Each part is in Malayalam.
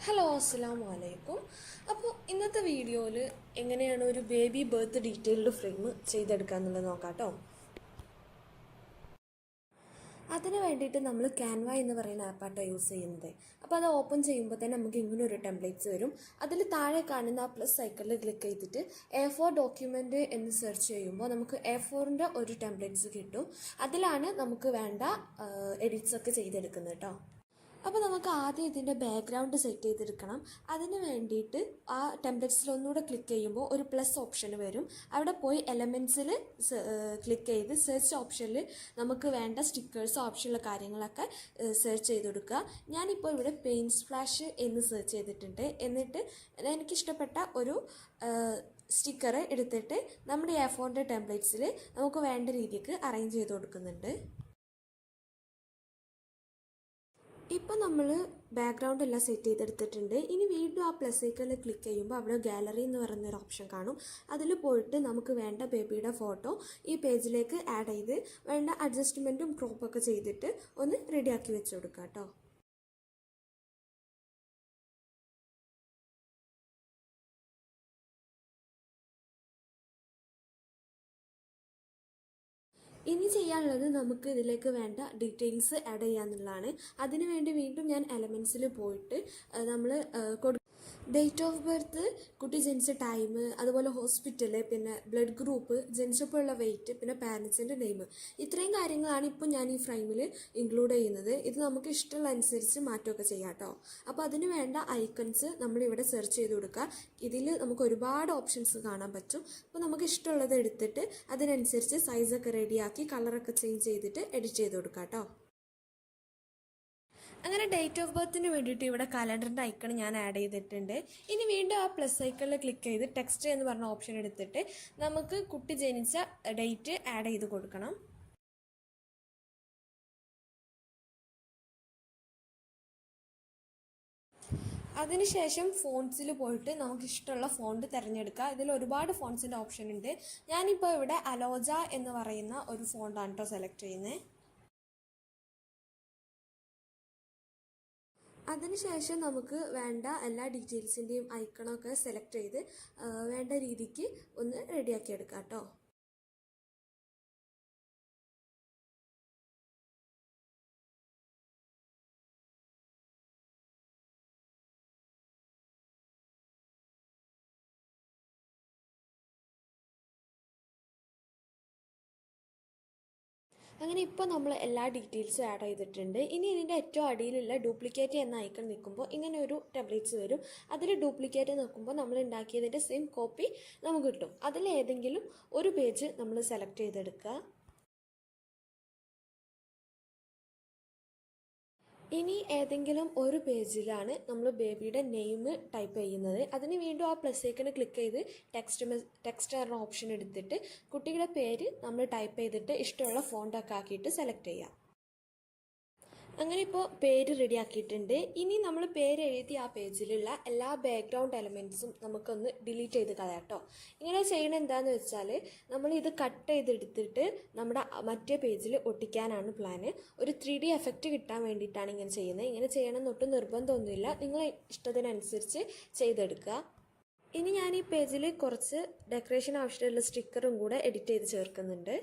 ഹലോ അസ്സലാമു അലൈക്കും. അപ്പോൾ ഇന്നത്തെ വീഡിയോയിൽ എങ്ങനെയാണ് ഒരു ബേബി ബർത്ത് ഡീറ്റെയിൽഡ് ഫ്രെയിം ചെയ്തെടുക്കുക എന്നുള്ളത് നോക്കാം കേട്ടോ. അതിന് വേണ്ടിയിട്ട് നമ്മൾ ക്യാൻവ എന്ന് പറയുന്ന ആപ്പാട്ടോ യൂസ് ചെയ്യുന്നത്. അപ്പോൾ അത് ഓപ്പൺ ചെയ്യുമ്പോൾ തന്നെ നമുക്ക് ഇങ്ങനെ ഒരു ടെംപ്ലേറ്റ്സ് വരും. അതിൽ താഴെ കാണുന്ന ആ പ്ലസ് സൈക്കിളിൽ ക്ലിക്ക് ചെയ്തിട്ട് A4 ഡോക്യുമെൻ്റ് എന്ന് സെർച്ച് ചെയ്യുമ്പോൾ നമുക്ക് A4ൻ്റെ ഒരു ടെംപ്ലേറ്റ്സ് കിട്ടും. അതിലാണ് നമുക്ക് വേണ്ട എഡിറ്റ്സ് ഒക്കെ ചെയ്തെടുക്കുന്നത് കേട്ടോ. അപ്പോൾ നമുക്ക് ആദ്യം ഇതിൻ്റെ ബാക്ക്ഗ്രൗണ്ട് സെറ്റ് ചെയ്തെടുക്കണം. അതിന് വേണ്ടിയിട്ട് ആ ടെംപ്ലേറ്റ്സിൽ ഒന്നുകൂടെ ക്ലിക്ക് ചെയ്യുമ്പോൾ ഒരു പ്ലസ് ഓപ്ഷൻ വരും. അവിടെ പോയി എലമെൻറ്റ്സിൽ ക്ലിക്ക് ചെയ്ത് സെർച്ച് ഓപ്ഷനിൽ നമുക്ക് വേണ്ട സ്റ്റിക്കേഴ്സ് ഓപ്ഷനുള്ള കാര്യങ്ങളൊക്കെ സെർച്ച് ചെയ്ത് കൊടുക്കുക. ഞാനിപ്പോൾ ഇവിടെ പെയിൻറ്റ് സ്പ്ലാഷ് എന്ന് സെർച്ച് ചെയ്തിട്ടുണ്ട്. എന്നിട്ട് എനിക്കിഷ്ടപ്പെട്ട ഒരു സ്റ്റിക്കർ എടുത്തിട്ട് നമ്മുടെ A4ൻ്റെ ടെംപ്ലേറ്റ്സിൽ നമുക്ക് വേണ്ട രീതിക്ക് അറേഞ്ച് ചെയ്ത് കൊടുക്കുന്നുണ്ട്. ഇപ്പോൾ നമ്മൾ ബാക്ക്ഗ്രൗണ്ട് എല്ലാം സെറ്റ് ചെയ്തെടുത്തിട്ടുണ്ട്. ഇനി വീണ്ടും ആ പ്ലസ് ഐക്കണിൽ ക്ലിക്ക് ചെയ്യുമ്പോൾ അവിടെ ഗാലറി എന്ന് പറയുന്നൊരു ഓപ്ഷൻ കാണും. അതിൽ പോയിട്ട് നമുക്ക് വേണ്ട ബേബിയുടെ ഫോട്ടോ ഈ പേജിലേക്ക് ആഡ് ചെയ്ത് വേണ്ട അഡ്ജസ്റ്റ്മെൻറ്റും ക്രോപ്പൊക്കെ ചെയ്തിട്ട് ഒന്ന് റെഡിയാക്കി വെച്ച് കൊടുക്കാം കേട്ടോ. ഇനി ചെയ്യാനുള്ളത് നമുക്ക് ഇതിലേക്ക് വേണ്ട ഡീറ്റെയിൽസ് ആഡ് ചെയ്യാന്നുള്ളതാണ്. അതിനുവേണ്ടി വീണ്ടും ഞാൻ എലമെൻറ്റ്സിൽ പോയിട്ട് നമ്മൾ ഡേറ്റ് ഓഫ് ബർത്ത്, കുട്ടി ജനിച്ച ടൈം, അതുപോലെ ഹോസ്പിറ്റൽ, പിന്നെ ബ്ലഡ് ഗ്രൂപ്പ്, ജനിച്ചപ്പോഴുള്ള വെയിറ്റ്, പിന്നെ പാരൻസിൻ്റെ നെയിം, ഇത്രയും കാര്യങ്ങളാണ് ഇപ്പോൾ ഞാൻ ഈ ഫ്രെയിമിൽ ഇൻക്ലൂഡ് ചെയ്യുന്നത്. ഇത് നമുക്ക് ഇഷ്ടമുള്ള അനുസരിച്ച് മാറ്റമൊക്കെ ചെയ്യാം കേട്ടോ. അപ്പോൾ അതിന് വേണ്ട ഐക്കൺസ് നമ്മളിവിടെ സെർച്ച് ചെയ്ത് കൊടുക്കുക. ഇതിൽ നമുക്ക് ഒരുപാട് ഓപ്ഷൻസ് കാണാൻ പറ്റും. അപ്പോൾ നമുക്ക് ഇഷ്ടമുള്ളത് എടുത്തിട്ട് അതിനനുസരിച്ച് സൈസൊക്കെ റെഡിയാക്കി കളറൊക്കെ ചേഞ്ച് ചെയ്തിട്ട് എഡിറ്റ് ചെയ്ത് കൊടുക്കാം കേട്ടോ. അങ്ങനെ ഡേറ്റ് ഓഫ് ബർത്തിന് വേണ്ടിയിട്ട് ഇവിടെ കലണ്ടറിൻ്റെ ഐക്കൺ ഞാൻ ആഡ് ചെയ്തിട്ടുണ്ട്. ഇനി വീണ്ടും ആ പ്ലസ് ഐക്കണിൽ ക്ലിക്ക് ചെയ്ത് ടെക്സ്റ്റ് എന്ന് പറഞ്ഞ ഓപ്ഷൻ എടുത്തിട്ട് നമുക്ക് കുട്ടി ജനിച്ച ഡേറ്റ് ആഡ് ചെയ്ത് കൊടുക്കണം. അതിനുശേഷം ഫോൺസിൽ പോയിട്ട് നമുക്ക് ഇഷ്ടമുള്ള ഫോണ്ട് തിരഞ്ഞെടുക്കുക. ഇതിൽ ഒരുപാട് ഫോൺസിൻ്റെ ഓപ്ഷൻ ഉണ്ട്. ഞാനിപ്പോൾ ഇവിടെ അലോജ എന്ന് പറയുന്ന ഒരു ഫോണ്ടാണ് കേട്ടോ സെലക്ട് ചെയ്യുന്നത്. അതിനുശേഷം നമുക്ക് വേണ്ട എല്ലാ ഡീറ്റെയിൽസിൻ്റെയും ഐക്കണൊക്കെ സെലക്ട് ചെയ്ത് വേണ്ട രീതിക്ക് ഒന്ന് റെഡിയാക്കി എടുക്കാം കേട്ടോ. അങ്ങനെ ഇപ്പോൾ നമ്മൾ എല്ലാ ഡീറ്റെയിൽസും ആഡ് ചെയ്തിട്ടുണ്ട്. ഇനി ഇതിൻ്റെ ഏറ്റവും അടിയിലുള്ള ഡ്യൂപ്ലിക്കേറ്റ് എന്ന ഐക്കൺ നിൽക്കുമ്പോൾ ഇങ്ങനെ ഒരു ടെംപ്ലേറ്റ്സ് വരും. അതിൽ ഡ്യൂപ്ലിക്കേറ്റ് നോക്കുമ്പോൾ നമ്മൾ ഉണ്ടാക്കിയതിൻ്റെ സെയിം കോപ്പി നമുക്ക് കിട്ടും. അതിലേതെങ്കിലും ഒരു പേജ് നമ്മൾ സെലക്ട് ചെയ്തെടുക്കുക. ഇനി ഏതെങ്കിലും ഒരു പേജിലാണ് നമ്മൾ ബേബിയുടെ നെയിം ടൈപ്പ് ചെയ്യുന്നത്. അതിന് വീണ്ടും ആ പ്ലസ് ഐക്കണ് ക്ലിക്ക് ചെയ്ത് ടെക്സ്റ്റ് എന്ന ഓപ്ഷൻ എടുത്തിട്ട് കുട്ടിയുടെ പേര് നമ്മൾ ടൈപ്പ് ചെയ്തിട്ട് ഇഷ്ടമുള്ള ഫോണ്ടൊക്കെ ആക്കിയിട്ട് സെലക്ട് ചെയ്യാം. അങ്ങനെ ഇപ്പോൾ പേര് റെഡിയാക്കിയിട്ടുണ്ട്. ഇനി നമ്മൾ പേര് എഴുതി ആ പേജിലുള്ള എല്ലാ ബാക്ക്ഗ്രൗണ്ട് എലമെൻറ്റ്സും നമുക്കൊന്ന് ഡിലീറ്റ് ചെയ്ത് കളയാം കേട്ടോ. ഇങ്ങനെ ചെയ്യണത് എന്താണെന്ന് വെച്ചാൽ നമ്മൾ ഇത് കട്ട് ചെയ്തെടുത്തിട്ട് നമ്മുടെ മറ്റേ പേജിൽ ഒട്ടിക്കാനാണ് പ്ലാന്. ഒരു 3D എഫക്റ്റ് കിട്ടാൻ വേണ്ടിയിട്ടാണ് ഇങ്ങനെ ചെയ്യുന്നത്. ഇങ്ങനെ ചെയ്യണമെന്ന് ഒട്ടും നിർബന്ധമൊന്നുമില്ല, നിങ്ങളെ ഇഷ്ടത്തിനനുസരിച്ച് ചെയ്തെടുക്കുക. ഇനി ഞാൻ ഈ പേജിൽ കുറച്ച് ഡെക്കറേഷൻ ആവശ്യമുള്ള സ്റ്റിക്കറും കൂടെ എഡിറ്റ് ചെയ്ത് ചേർക്കുന്നുണ്ട്.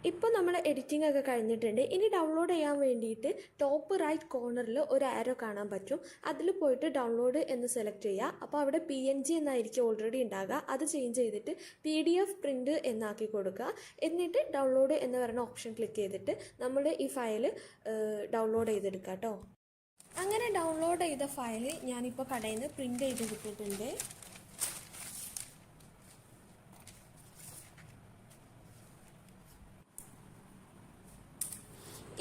ഇപ്പോൾ നമ്മൾ എഡിറ്റിംഗ് ഒക്കെ കഴിഞ്ഞിട്ടുണ്ട്. ഇനി ഡൗൺലോഡ് ചെയ്യാൻ വേണ്ടിയിട്ട് ടോപ്പ് റൈറ്റ് കോർണറിൽ ഒരു ആരോ കാണാൻ പറ്റും. അതിൽ പോയിട്ട് ഡൗൺലോഡ് എന്ന് സെലക്ട് ചെയ്യുക. അപ്പോൾ അവിടെ PNG എന്നായിരിക്കും ഓൾറെഡി ഉണ്ടാകുക. അത് ചേഞ്ച് ചെയ്തിട്ട് PDF പ്രിൻ്റ് എന്നാക്കി കൊടുക്കുക. എന്നിട്ട് ഡൗൺലോഡ് എന്ന് പറയുന്ന ഓപ്ഷൻ ക്ലിക്ക് ചെയ്തിട്ട് നമ്മൾ ഈ ഫയൽ ഡൗൺലോഡ് ചെയ്തെടുക്കുക കേട്ടോ. അങ്ങനെ ഡൗൺലോഡ് ചെയ്ത ഫയൽ ഞാനിപ്പോൾ കടയിൽ നിന്ന് പ്രിൻ്റ് ചെയ്തെടുത്തിട്ടുണ്ട്.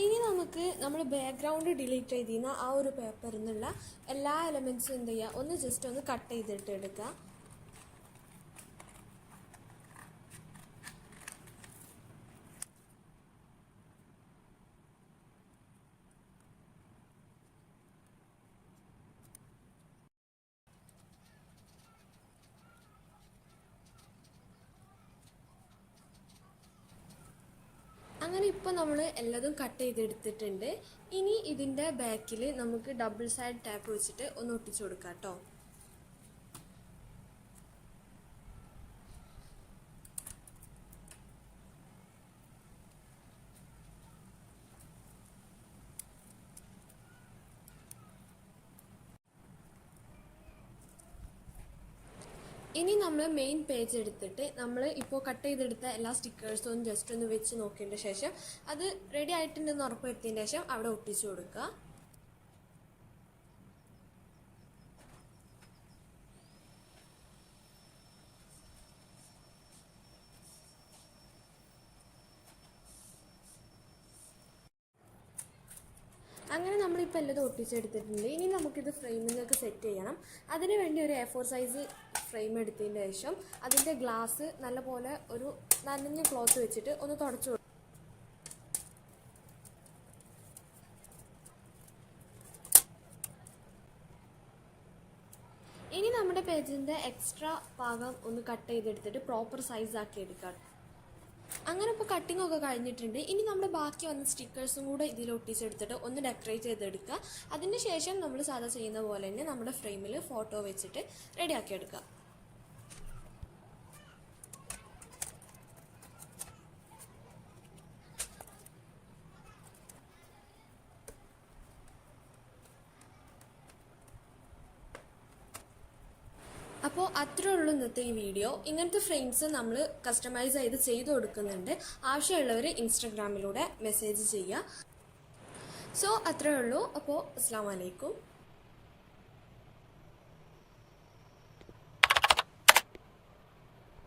ഇനി നമുക്ക് നമ്മൾ ബാക്ക്ഗ്രൗണ്ട് ഡിലീറ്റ് ചെയ്തിരുന്ന ആ ഒരു പേപ്പറിൽ നിന്നുള്ള എല്ലാ എലമെൻറ്റ്സും എന്ത് ചെയ്യുക, ഒന്ന് ജസ്റ്റ് ഒന്ന് കട്ട് ചെയ്തിട്ട് എടുക്കുക. അങ്ങനെ ഇപ്പോൾ നമ്മൾ എല്ലാതും കട്ട് ചെയ്തെടുത്തിട്ടുണ്ട്. ഇനി ഇതിൻ്റെ ബാക്കിൽ നമുക്ക് ഡബിൾ സൈഡ് ടാപ്പ് വെച്ചിട്ട് ഒന്ന് ഒട്ടിച്ചു കൊടുക്കാം കേട്ടോ. ഇനി നമ്മൾ മെയിൻ പേജ് എടുത്തിട്ട് നമ്മൾ ഇപ്പോൾ കട്ട് ചെയ്തെടുത്ത എല്ലാ സ്റ്റിക്കേഴ്സും ജസ്റ്റ് ഒന്ന് വെച്ച് നോക്കിയതിൻ്റെ ശേഷം അത് റെഡി ആയിട്ടുണ്ടെന്ന് ഉറപ്പ് വരുത്തിയതിന് ശേഷം അവിടെ ഒട്ടിച്ചു കൊടുക്കുക. അങ്ങനെ നമ്മളിപ്പോൾ എല്ലാം ഒട്ടിച്ചെടുത്തിട്ടുണ്ട്. ഇനി നമുക്കിത് ഫ്രെയിമിലേക്ക് സെറ്റ് ചെയ്യണം. അതിന് വേണ്ടി ഒരു A4 സൈസ് ഫ്രെയിം എടുത്തതിന് ശേഷം അതിൻ്റെ ഗ്ലാസ് നല്ലപോലെ ഒരു നനഞ്ഞ ക്ലോത്ത് വെച്ചിട്ട് ഒന്ന് തുടച്ചു കൊടുക്കും. ഇനി നമ്മുടെ പേജിൻ്റെ എക്സ്ട്രാ ഭാഗം ഒന്ന് കട്ട് ചെയ്തെടുത്തിട്ട് പ്രോപ്പർ സൈസ് ആക്കി എടുക്കാം. അങ്ങനെ ഇപ്പോൾ കട്ടിംഗ് ഒക്കെ കഴിഞ്ഞിട്ടുണ്ട്. ഇനി നമ്മൾ ബാക്കി വന്ന സ്റ്റിക്കേഴ്സും കൂടെ ഇതിൽ ഒട്ടിച്ചെടുത്തിട്ട് ഒന്ന് ഡെക്കറേറ്റ് ചെയ്തെടുക്കുക. അതിന് ശേഷം നമ്മൾ സാധാ ചെയ്യുന്ന പോലെ തന്നെ നമ്മുടെ ഫ്രെയിമിൽ ഫോട്ടോ വെച്ചിട്ട് റെഡിയാക്കി എടുക്കുക. അപ്പോൾ അത്രേ ഉള്ളൂ ഇന്നത്തെ ഈ വീഡിയോ. ഇങ്ങനത്തെ ഫ്രെയിംസ് നമ്മൾ കസ്റ്റമൈസ് ചെയ്ത് കൊടുക്കുന്നുണ്ട്. ആവശ്യമുള്ളവർ ഇൻസ്റ്റഗ്രാമിലൂടെ മെസ്സേജ് ചെയ്യുക. സോ അത്രേ ഉള്ളൂ. അപ്പോൾ അസ്സലാമു അലൈക്കും.